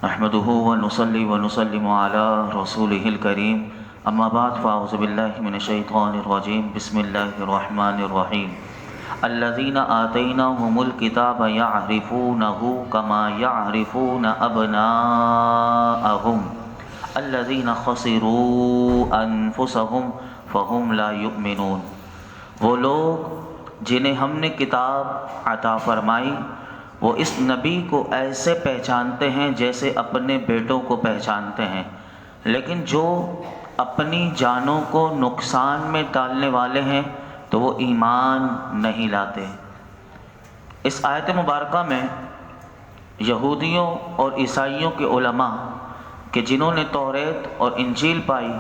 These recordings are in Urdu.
نحمده ونصلي ونسلم على رسوله الكريم اما بعد فاعوذ بالله من الشيطان الرجيم بسم الله الرحمن الرحيم الذين آتيناهم الكتاب يعرفونه كما يعرفون أبناءهم الذين خسروا أنفسهم فهم لا يؤمنون۔ وہ لوگ جنہیں ہم نے کتاب عطا فرمائی وہ اس نبی کو ایسے پہچانتے ہیں جیسے اپنے بیٹوں کو پہچانتے ہیں، لیکن جو اپنی جانوں کو نقصان میں ڈالنے والے ہیں تو وہ ایمان نہیں لاتے۔ اس آیت مبارکہ میں یہودیوں اور عیسائیوں کے علماء کہ جنہوں نے توریت اور انجیل پائی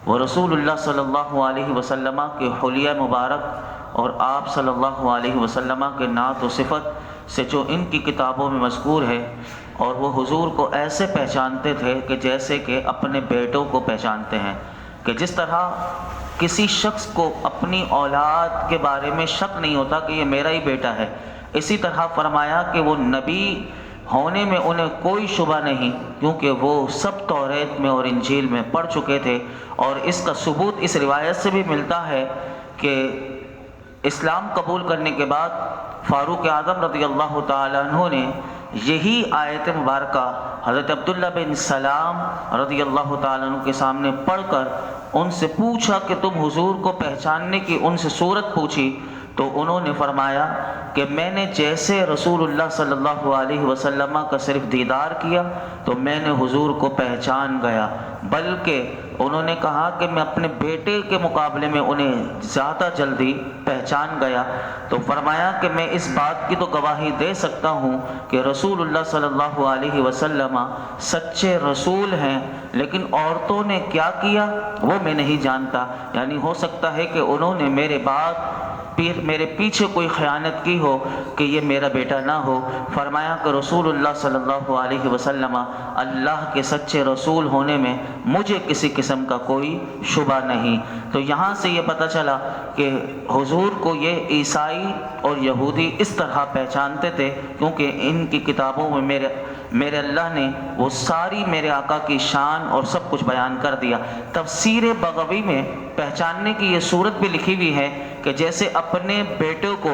وہ رسول اللہ صلی اللہ علیہ وسلم کے حلیہ مبارک اور آپ صلی اللہ علیہ وسلم کے نعت و صفت سے جو ان کی کتابوں میں مذکور ہے، اور وہ حضور کو ایسے پہچانتے تھے کہ جیسے کہ اپنے بیٹوں کو پہچانتے ہیں، کہ جس طرح کسی شخص کو اپنی اولاد کے بارے میں شک نہیں ہوتا کہ یہ میرا ہی بیٹا ہے، اسی طرح فرمایا کہ وہ نبی ہونے میں انہیں کوئی شبہ نہیں، کیونکہ وہ سب توریت میں اور انجیل میں پڑھ چکے تھے۔ اور اس کا ثبوت اس روایت سے بھی ملتا ہے کہ اسلام قبول کرنے کے بعد فاروق اعظم رضی اللہ تعالیٰ عنہ نے یہی آیت مبارکہ حضرت عبداللہ بن سلام رضی اللہ تعالیٰ عنہ کے سامنے پڑھ کر ان سے پوچھا کہ تم حضور کو پہچاننے کی ان سے صورت پوچھی، تو انہوں نے فرمایا کہ میں نے جیسے رسول اللہ صلی اللہ علیہ وسلم کا صرف دیدار کیا تو میں نے حضور کو پہچان گیا، بلکہ انہوں نے کہا کہ میں اپنے بیٹے کے مقابلے میں انہیں زیادہ جلدی پہچان گیا۔ تو فرمایا کہ میں اس بات کی تو گواہی دے سکتا ہوں کہ رسول اللہ صلی اللہ علیہ وسلم سچے رسول ہیں، لیکن عورتوں نے کیا کیا وہ میں نہیں جانتا، یعنی ہو سکتا ہے کہ انہوں نے میرے پیچھے کوئی خیانت کی ہو کہ یہ میرا بیٹا نہ ہو۔ فرمایا کہ رسول اللہ صلی اللہ علیہ وسلم اللہ کے سچے رسول ہونے میں مجھے کسی قسم کا کوئی شبہ نہیں۔ تو یہاں سے یہ پتہ چلا کہ حضور کو یہ عیسائی اور یہودی اس طرح پہچانتے تھے، کیونکہ ان کی کتابوں میں میرے اللہ نے وہ ساری میرے آقا کی شان اور سب کچھ بیان کر دیا۔ تفسیر بغوی میں پہچاننے کی یہ صورت بھی لکھی ہوئی ہے کہ جیسے اپنے بیٹوں کو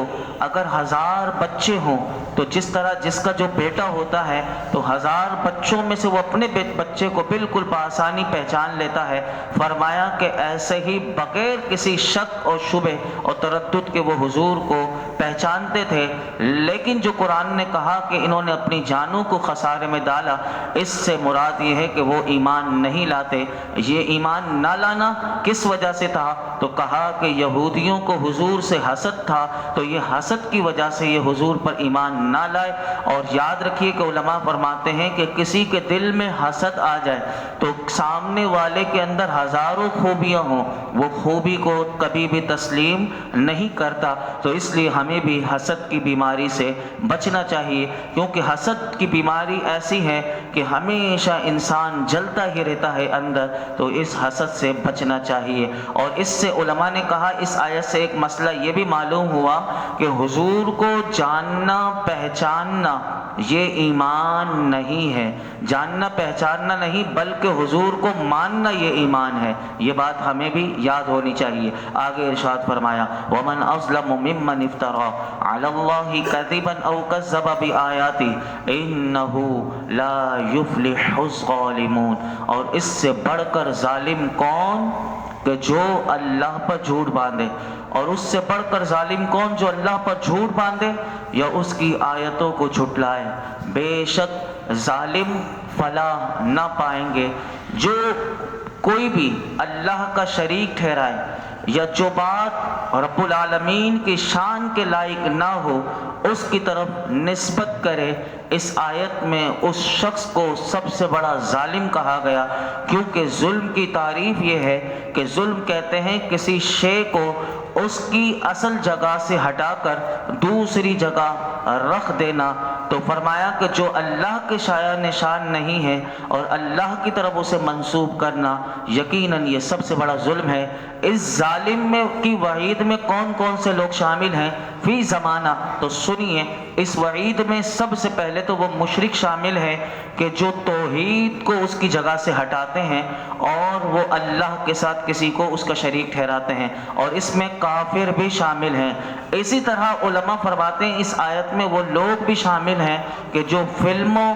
اگر 1000 بچے ہوں تو جس طرح جس کا جو بیٹا ہوتا ہے تو 1000 بچوں میں سے وہ اپنے بچے کو بالکل بآسانی پہچان لیتا ہے، فرمایا کہ ایسے ہی بغیر کسی شک اور شبہ اور تردد کے وہ حضور کو پہچانتے تھے۔ لیکن جو قرآن نے کہا کہ انہوں نے اپنی جانوں کو خسارے میں ڈالا، اس سے مراد یہ ہے کہ وہ ایمان نہیں لاتے۔ یہ ایمان نہ لانا کس وجہ سے تھا؟ تو کہا کہ یہودیوں کو حضور سے حسد تھا، تو یہ حسد کی وجہ سے یہ حضور پر ایمان نہ لائے۔ اور یاد رکھیے کہ علماء فرماتے ہیں کہ کسی کے دل میں حسد آ جائے تو سامنے والے کے اندر ہزاروں خوبیاں ہوں، وہ خوبی کو کبھی بھی تسلیم نہیں کرتا۔ تو اس لیے ہمیں بھی حسد کی بیماری سے بچنا چاہیے، کیونکہ حسد کی بیماری ایسی ہے کہ ہمیشہ انسان جلتا ہی رہتا ہے اندر، تو اس حسد سے بچنا چاہیے۔ اور اس سے علماء نے کہا اس آیت سے ایک مسئلہ یہ بھی معلوم ہوا کہ حضور کو جاننا پہچاننا یہ ایمان نہیں ہے، جاننا پہچاننا نہیں بلکہ حضور کو ماننا یہ ایمان ہے۔ یہ بات ہمیں بھی یاد ہونی چاہیے۔ آگے ارشاد فرمایا وَمَنْ أَظْلَمُ مِمَّنِ افْتَرَىٰ عَلَى اللَّهِ كَذِبًا أَوْ كَذَّبَ بِآيَاتِهِ إِنَّهُ لَا يُفْلِحُ الظَّالِمُونَ۔ اور اس سے بڑھ کر ظالم کون کہ جو اللہ پر جھوٹ باندھے، اور اس سے بڑھ کر ظالم کون جو اللہ پر جھوٹ باندھے یا اس کی آیتوں کو جھٹلائے۔ بے شک ظالم فلاح نہ پائیں گے۔ جو کوئی بھی اللہ کا شریک ٹھہرائے یا جو بات رب العالمین کی شان کے لائق نہ ہو اس کی طرف نسبت کرے، اس آیت میں اس شخص کو سب سے بڑا ظالم کہا گیا، کیونکہ ظلم کی تعریف یہ ہے کہ ظلم کہتے ہیں کسی شے کو اس کی اصل جگہ سے ہٹا کر دوسری جگہ رکھ دینا۔ تو فرمایا کہ جو اللہ کے شایع نشان نہیں ہے اور اللہ کی طرف اسے منسوب کرنا یقیناً یہ سب سے بڑا ظلم ہے۔ اس ظالم میں کی وعید میں کون کون سے لوگ شامل ہیں فی زمانہ؟ تو سنیے اس وعید میں سب سے پہلے تو وہ مشرک شامل ہے کہ جو توحید کو اس کی جگہ سے ہٹاتے ہیں اور وہ اللہ کے ساتھ کسی کو اس کا شریک ٹھہراتے ہیں، اور اس میں کافر بھی شامل ہیں۔ اسی طرح علماء فرماتے ہیں اس آیت میں وہ لوگ بھی شامل ہیں کہ جو فلموں،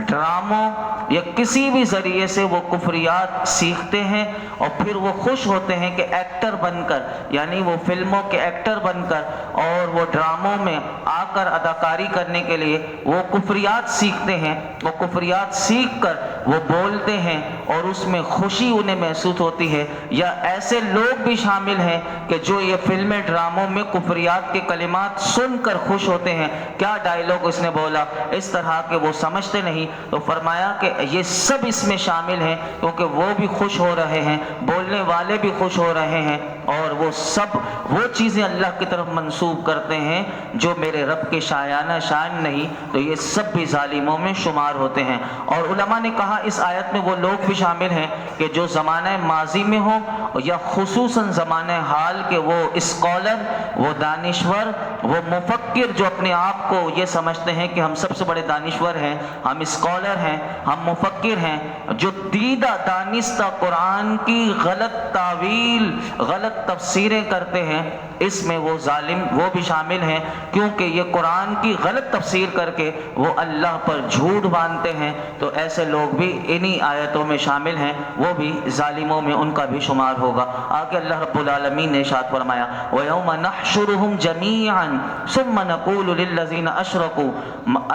ڈراموں یا کسی بھی ذریعے سے وہ کفریات سیکھتے ہیں اور پھر وہ خوش ہوتے ہیں کہ ایکٹر بن کر، یعنی وہ فلموں کے ایکٹر بن کر اور وہ ڈراموں میں آ کر اداکاری کرنے کے لیے وہ کفریات سیکھتے ہیں، وہ کفریات سیکھ کر وہ بولتے ہیں اور اس میں خوشی انہیں محسوس ہوتی ہے۔ یا ایسے لوگ بھی شامل ہیں کہ جو یہ فلمیں ڈراموں میں کفریات کے کلمات سن کر خوش ہوتے ہیں، کیا ڈائیلاگ اس نے بولا، اس طرح کے وہ سمجھتے نہیں۔ تو فرمایا کہ یہ سب اس میں شامل ہیں کیونکہ وہ بھی خوش ہو رہے ہیں، بولنے والے بھی خوش ہو رہے ہیں، اور وہ سب وہ چیزیں اللہ کی طرف منسوب کرتے ہیں جو میرے رب کے شایانہ شان نہیں، تو یہ سب بھی ظالموں میں شمار ہوتے ہیں۔ اور علماء نے کہا اس آیت میں وہ لوگ بھی شامل ہیں کہ جو زمانہ ماضی میں ہوں یا خصوصاً زمانہ حال کے وہ اسکالر، وہ دانشور، وہ مفکر جو اپنے آپ کو یہ سمجھتے ہیں کہ ہم سب سے بڑے دانشور ہیں، ہم اسکالر ہیں، ہم مفکر ہیں، جو دیدہ دانستہ قرآن کی غلط تعویل، غلط تفسیریں کرتے ہیں، اس میں وہ ظالم وہ بھی شامل ہیں، کیونکہ یہ قرآن کی غلط تفسیر کر کے وہ اللہ پر جھوٹ باندھتے ہیں، تو ایسے لوگ بھی انہی آیتوں میں شامل ہیں، وہ بھی ظالموں میں ان کا بھی شمار ہوگا۔ آگے اللہ رب العالمین نے ارشاد فرمایا وَيَوْمَ نَحْشُرُهُمْ جَمِيعًا ثُمَّ نَقُولُ لِلَّذِينَ أَشْرَكُوا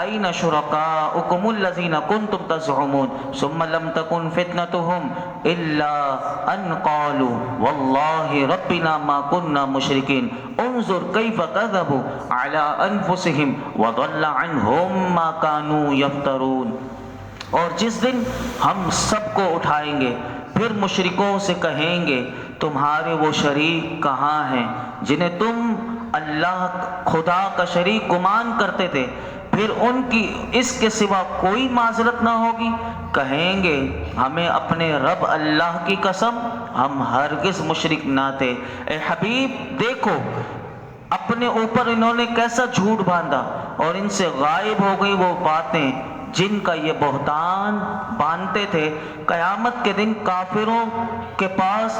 أَيْنَ شُرَكَاؤُكُمُ الَّذِينَ كُنتُمْ تَزْعُمُونَ ثُمَّ لَمْ تَكُنْ فِتْنَتُهُمْ إِلَّا أَنْ قَالُوا وَاللَّهِ رَبِّنَا مَا كُنَّا مُشْرِكِينَ انظر كيف كذبوا على أنفسهم وضل عنهم ما كانوا يفترون۔ اور جس دن ہم سب کو اٹھائیں گے پھر مشرکوں سے کہیں گے تمہارے وہ شریک کہاں ہیں جنہیں تم اللہ خدا کا شریک گمان کرتے تھے، پھر ان کی اس کے سوا کوئی معذرت نہ ہوگی۔ کہیں گے ہمیں اپنے رب اللہ کی قسم ہم ہرگز مشرک نہ تھے۔ اے حبیب دیکھو اپنے اوپر انہوں نے کیسا جھوٹ باندھا اور ان سے غائب ہو گئی وہ باتیں جن کا یہ بہتان باندھتے تھے۔ قیامت کے دن کافروں کے پاس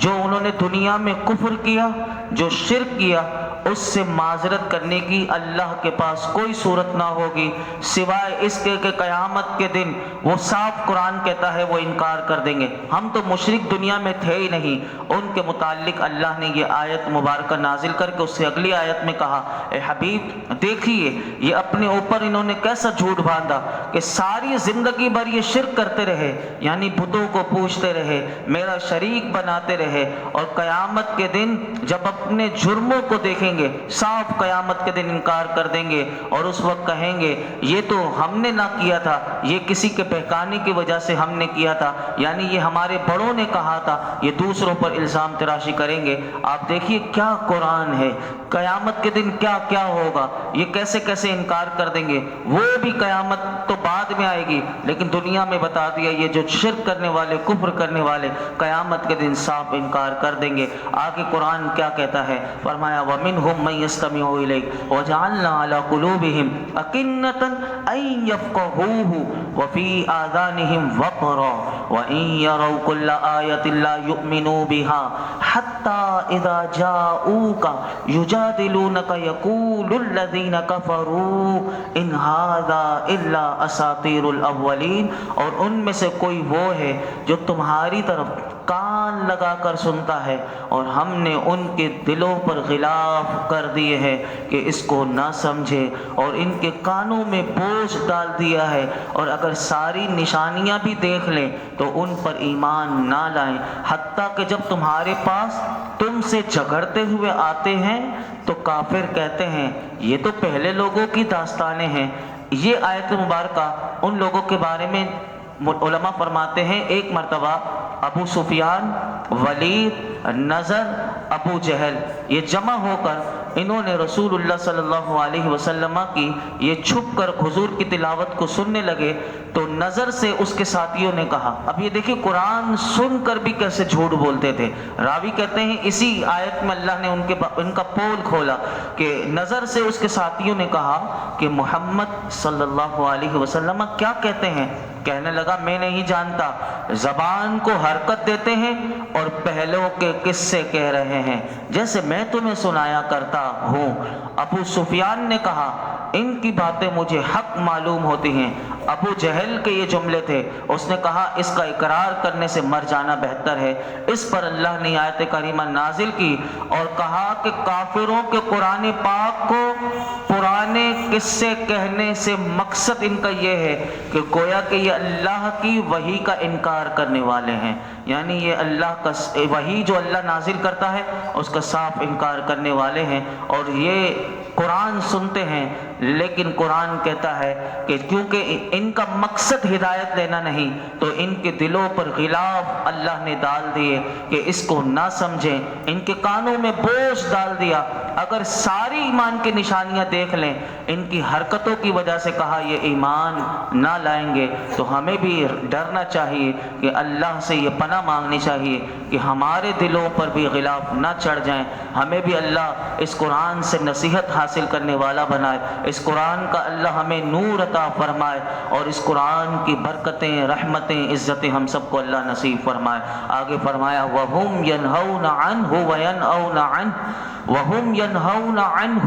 جو انہوں نے دنیا میں کفر کیا، جو شرک کیا، اس سے معذرت کرنے کی اللہ کے پاس کوئی صورت نہ ہوگی سوائے اس کے کہ قیامت کے دن وہ صاف قرآن کہتا ہے وہ انکار کر دیں گے، ہم تو مشرک دنیا میں تھے ہی نہیں۔ ان کے متعلق اللہ نے یہ آیت مبارکہ نازل کر کے اس سے اگلی آیت میں کہا اے حبیب دیکھیے یہ اپنے اوپر انہوں نے کیسا جھوٹ باندھا کہ ساری زندگی بھر یہ شرک کرتے رہے، یعنی بتوں کو پوجتے رہے، میرا شریک بناتے رہے، اور قیامت کے دن جب اپنے جرموں کو دیکھیں گے صاف قیامت کے دن انکار کر دیں گے، اور اس وقت کہیں گے یہ تو ہم نے نہ کیا تھا، یہ کسی کے بہکانے کی وجہ سے ہم نے کیا تھا، یعنی یہ ہمارے بڑوں نے کہا تھا، یہ دوسروں پر الزام تراشی کریں گے۔ آپ دیکھیے کیا قرآن ہے، قیامت کے دن کیا کیا ہوگا، یہ کیسے کیسے انکار کر دیں گے۔ وہ بھی قیامت تو بعد میں آئے گی لیکن دنیا میں بتا دیا یہ جو شرک کرنے والے، کفر کرنے والے قیامت کے دن صاف انکار کر دیں گے۔ آگے قرآن کیا کہتا ہے، فرمایا وَمِنْهُمْ مَن يَسْتَمِعُ إِلَيْكَ وَجَعَلْنَا عَلَى قُلُوبِهِمْ أَكِنَّةً أَن يَفْقَهُوهُ وَفِي آذَانِهِمْ وَقْرًا وَإِن يَرَوْا كُلَّ آيَةٍ لَا يُؤْمِنُوا بِهَا حَتَّى إِذَا جَاءُوكَ يُجَادِلُونَكَ يَقُولُ الَّذِينَ كَفَرُوا إِنْ هَذَا إِلَّا أَسَاطِيرُ الْأَوَّلِينَ۔ اور ان میں سے کوئی وہ ہے جو تمہاری طرف کان لگا کر سنتا ہے، اور ہم نے ان کے دلوں پر غلاف کر دیے ہیں کہ اس کو نہ سمجھے، اور ان کے کانوں میں بوجھ ڈال دیا ہے، اور اگر ساری نشانیاں بھی دیکھ لیں تو ان پر ایمان نہ لائیں، حتیٰ کہ جب تمہارے پاس تم سے جھگڑتے ہوئے آتے ہیں تو کافر کہتے ہیں یہ تو پہلے لوگوں کی داستانیں ہیں۔ یہ آیت مبارکہ ان لوگوں کے بارے میں علماء فرماتے ہیں ایک مرتبہ ابو سفیان، ولید، نضر، ابو جہل، یہ جمع ہو کر انہوں نے رسول اللہ صلی اللہ علیہ وسلم کی یہ چھپ کر حضور کی تلاوت کو سننے لگے تو نظر سے اس کے ساتھیوں نے کہا، اب یہ دیکھیں قرآن سن کر بھی کیسے جھوٹ بولتے تھے۔ راوی کہتے ہیں اسی آیت میں اللہ نے ان کا پول کھولا کہ نظر سے اس کے ساتھیوں نے کہا کہ محمد صلی اللہ علیہ وسلم کیا کہتے ہیں؟ کہنے لگا میں نہیں جانتا، زبان کو حرکت دیتے ہیں اور پہلوں کے قصے کہہ رہے ہیں جیسے میں تمہیں سنایا کرتا ہوں۔ ابو سفیان نے کہا ان کی باتیں مجھے حق معلوم ہوتی ہیں۔ ابو جہل کے یہ جملے تھے، اس نے کہا اس کا اقرار کرنے سے مر جانا بہتر ہے۔ اس پر اللہ نے آیت کریمہ نازل کی اور کہا کہ کافروں کے قرآن پاک کو پرانے قصے کہنے سے مقصد ان کا یہ ہے کہ گویا کہ یہ اللہ کی وحی کا انکار کرنے والے ہیں، یعنی یہ اللہ کا وحی جو اللہ نازل کرتا ہے اس کا صاف انکار کرنے والے ہیں، اور یہ قرآن سنتے ہیں لیکن قرآن کہتا ہے کہ کیونکہ ان کا مقصد ہدایت لینا نہیں تو ان کے دلوں پر غلاف اللہ نے ڈال دیے کہ اس کو نہ سمجھیں، ان کے کانوں میں بوجھ ڈال دیا۔ اگر ساری ایمان کی نشانیاں دیکھ لیں، ان کی حرکتوں کی وجہ سے کہا یہ ایمان نہ لائیں گے، تو ہمیں بھی ڈرنا چاہیے کہ اللہ سے یہ پناہ مانگنی چاہیے کہ ہمارے دلوں پر بھی غلاف نہ چڑھ جائیں، ہمیں بھی اللہ اس قرآن سے نصیحت حاصل کرنے والا بنائے، اس قرآن کا اللہ ہمیں نور عطا فرمائے اور اس قرآن کی برکتیں، رحمتیں، عزتیں ہم سب کو اللہ نصیب فرمائے۔ آگے فرمایا وَهُمْ يَنْهَوْنَ عَنْهُ وَيَنْأَوْنَ عَنْهُ وَهُمْ يَنْهَوْنَ عَنْهُ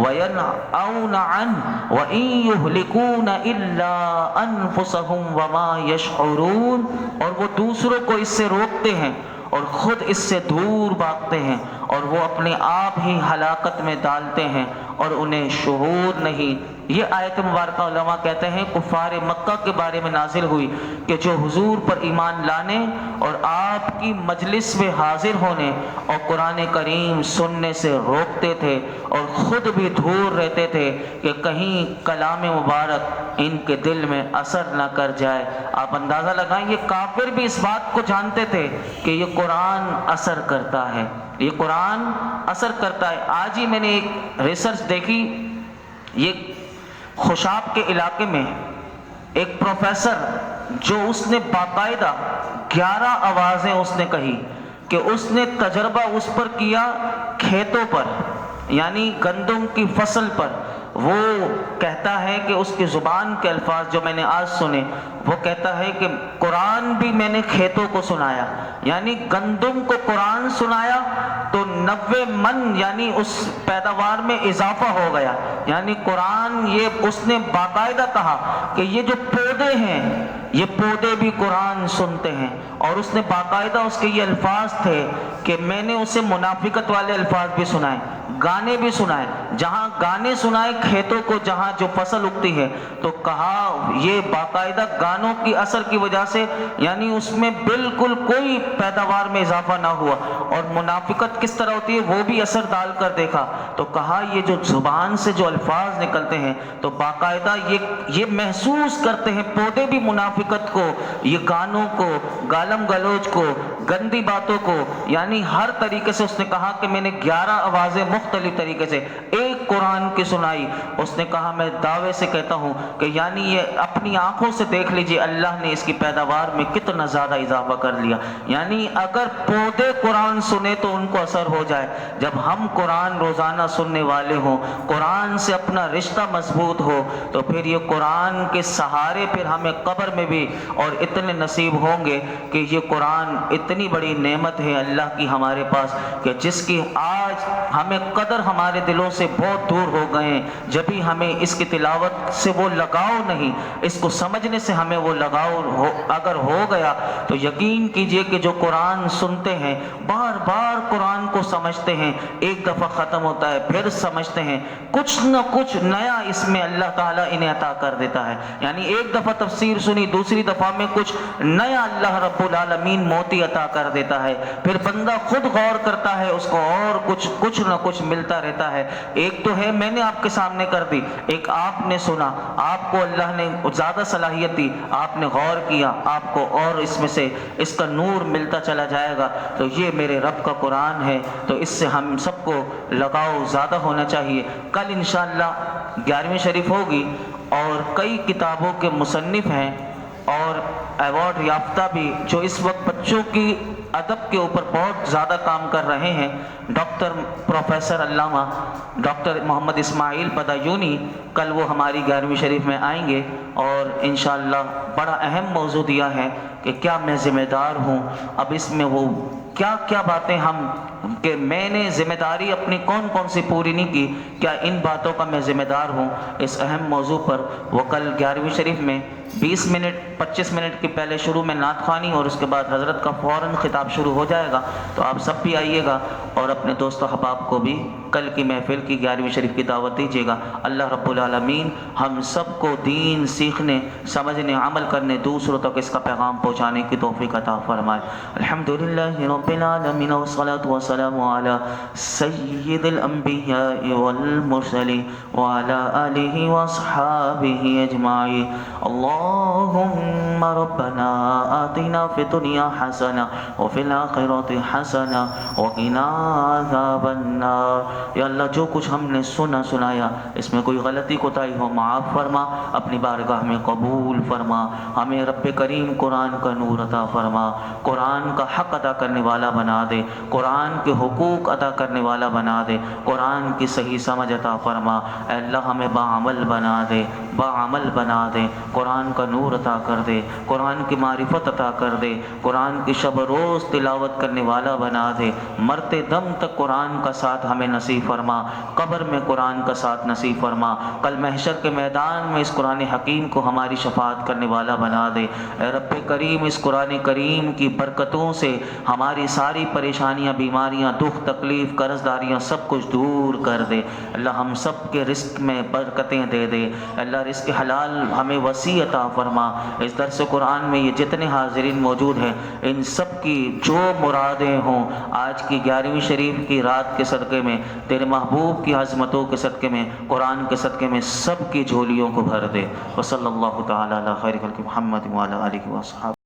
وَيَنْأَوْنَ عَنْهُ وَإِنْ يُهْلِكُونَ إِلَّا أَنفُسَهُمْ وَمَا يَشْعُرُونَ، اور وہ دوسروں کو اس سے روکتے ہیں اور خود اس سے دور بھاگتے ہیں اور وہ اپنے آپ ہی ہلاکت میں ڈالتے ہیں اور انہیں شعور نہیں۔ یہ آیت مبارکہ علماء کہتے ہیں کفار مکہ کے بارے میں نازل ہوئی کہ جو حضور پر ایمان لانے اور آپ کی مجلس میں حاضر ہونے اور قرآن کریم سننے سے روکتے تھے اور خود بھی دور رہتے تھے کہ کہیں کلام مبارک ان کے دل میں اثر نہ کر جائے۔ آپ اندازہ لگائیں یہ کافر بھی اس بات کو جانتے تھے کہ یہ قرآن اثر کرتا ہے، یہ قرآن اثر کرتا ہے۔ آج ہی میں نے ایک ریسرچ دیکھی، یہ خوشاب کے علاقے میں ایک پروفیسر جو اس نے باقاعدہ 11 آوازیں اس نے کہی کہ اس نے تجربہ اس پر کیا کھیتوں پر، یعنی گندم کی فصل پر۔ وہ کہتا ہے کہ اس کی زبان کے الفاظ جو میں نے آج سنے، وہ کہتا ہے کہ قرآن بھی میں نے کھیتوں کو سنایا، یعنی گندم کو قرآن سنایا تو 90 من یعنی اس پیداوار میں اضافہ ہو گیا۔ یعنی قرآن یہ اس نے باقاعدہ کہا کہ یہ جو پودے ہیں یہ پودے بھی قرآن سنتے ہیں، اور اس نے باقاعدہ اس کے یہ الفاظ تھے کہ میں نے اسے منافقت والے الفاظ بھی سنائے، گانے بھی سنائے، جہاں گانے سنائے کھیتوں کو جہاں جو فصل اگتی ہے، تو کہا یہ باقاعدہ گانوں کی اثر کی وجہ سے یعنی اس میں بالکل کوئی پیداوار میں اضافہ نہ ہوا، اور منافقت کس طرح ہوتی ہے وہ بھی اثر ڈال کر دیکھا تو کہا یہ جو زبان سے جو الفاظ نکلتے ہیں تو باقاعدہ یہ محسوس کرتے ہیں پودے بھی منافقت کو، یہ گانوں کو، گالم گلوچ کو، گندی باتوں کو، یعنی ہر طریقے سے اس نے کہا کہ میں نے 11 آوازیں مختلف طریقے سے ایک قرآن کی سنائی۔ اس نے کہا میں دعوے سے کہتا ہوں کہ یعنی یہ اپنی آنکھوں سے دیکھ لیجئے اللہ نے اس کی پیداوار میں کتنا زیادہ اضافہ کر لیا۔ یعنی اگر پودے قرآن سنے تو ان کو اثر ہو جائے، جب ہم قرآن روزانہ سننے والے ہوں، قرآن سے اپنا رشتہ مضبوط ہو، تو پھر یہ قرآن کے سہارے پھر ہمیں قبر میں بھی اور اتنے نصیب ہوں گے کہ یہ قرآن اتنی بڑی نعمت ہے اللہ کی ہمارے پاس کہ جس کی آج ہمیں قدر ہمارے دلوں سے بہت دور ہو گئے ہیں، جب بھی ہمیں اس کی تلاوت سے وہ لگاؤ نہیں، اس کو سمجھنے سے ہمیں وہ لگاؤ اگر ہو گیا تو یقین کیجئے کہ جو قرآن سنتے ہیں بار بار قرآن کو سمجھتے ہیں، ایک دفعہ ختم ہوتا ہے پھر سمجھتے ہیں، کچھ نہ کچھ نیا اس میں اللہ تعالیٰ انہیں عطا کر دیتا ہے۔ یعنی ایک دفعہ تفسیر سنی، دوسری دفعہ میں کچھ نیا اللہ رب العالمین موتی عطا کر دیتا ہے، پھر بندہ خود غور کرتا ہے، اس کو اور کچھ نہ کچھ ملتا رہتا ہے۔ ایک تو ہے میں نے آپ کے سامنے کر دی، ایک آپ نے سنا، آپ کو اللہ نے زیادہ صلاحیت دی، آپ نے غور کیا، آپ کو اور اس میں سے اس کا نور ملتا چلا جائے گا۔ تو یہ میرے رب کا قرآن ہے، تو اس سے ہم سب کو لگاؤ زیادہ ہونا چاہیے۔ کل انشاءاللہ 11ویں شریف ہوگی، اور کئی کتابوں کے مصنف ہیں اور ایوارڈ یافتہ بھی جو اس وقت بچوں کی ادب کے اوپر بہت زیادہ کام کر رہے ہیں، ڈاکٹر پروفیسر علامہ ڈاکٹر محمد اسماعیل بدایونی، کل وہ ہماری 11ویں شریف میں آئیں گے، اور انشاءاللہ بڑا اہم موضوع دیا ہے کہ کیا میں ذمہ دار ہوں۔ اب اس میں وہ کیا کیا باتیں کہ میں نے ذمہ داری اپنی کون کون سی پوری نہیں کی، کیا ان باتوں کا میں ذمہ دار ہوں، اس اہم موضوع پر وہ کل 11ویں شریف میں 25 منٹ کے پہلے شروع میں نعت خوانی، اور اس کے بعد حضرت کا فوراً خطاب شروع ہو جائے گا۔ تو آپ سب بھی آئیے گا، اور اپنے دوست و احباب کو بھی کل کی محفل کی 11ویں شریف کی دعوت دیجیے گا۔ اللہ رب العالمین ہم سب کو دین سیکھنے، سمجھنے، عمل کرنے، دوسروں تک اس کا پیغام پہنچانے کی توفیق عطا فرمائے۔ الحمدللہ رب العالمین والصلاة والسلام علی سید الانبیاء والمرسلین وعلی آلہ واصحابہ اجمعین۔ اللہم ربنا آتنا فی الدنیا حسنہ وفی الآخرۃ حسنہ وقنا عذاب النار۔ یا اللہ جو کچھ ہم نے سنایا اس میں کوئی غلطی کوتاہی ہو معاف فرما، اپنی بارگاہ میں قبول فرما، ہمیں رب کریم قرآن کا نور عطا فرما، قرآن کا حق ادا کرنے والا بنا دے، قرآن کے حقوق ادا کرنے والا بنا دے، قرآن کی صحیح سمجھ عطا فرما۔ اے اللہ ہمیں باعمل بنا دے، باعمل بنا دے، قرآن کا نور عطا کر دے، قرآن کی معرفت عطا کر دے، قرآن کی شب روز تلاوت کرنے والا بنا دے، مرتے دم تک قرآن کا ساتھ ہمیں نصیب فرما، قبر میں قرآن کا ساتھ نصیب فرما، کل محشر کے میدان میں اس قرآن حکیم کو ہماری شفاعت کرنے والا بنا دے۔ اے رب کریم اس قرآن کریم کی برکتوں سے ہماری ساری پریشانیاں، بیماریاں، دکھ، تکلیف، قرض داریاں سب کچھ دور کر دے۔ اللہ ہم سب کے رزق میں برکتیں دے دے، اللہ رزق حلال ہمیں وسیع عطا فرما۔ اس درس قرآن میں یہ جتنے حاضرین موجود ہیں ان سب کی جو مرادیں ہوں آج کی 11ویں شریف کی رات کے صدقے میں، تیرے محبوب کی عظمتوں کے صدقے میں، قرآن کے صدقے میں سب کی جھولیوں کو بھر دے۔ وصلی اللہ تعالی علی خیر خلق محمد وعلی آلہ وصحبہ۔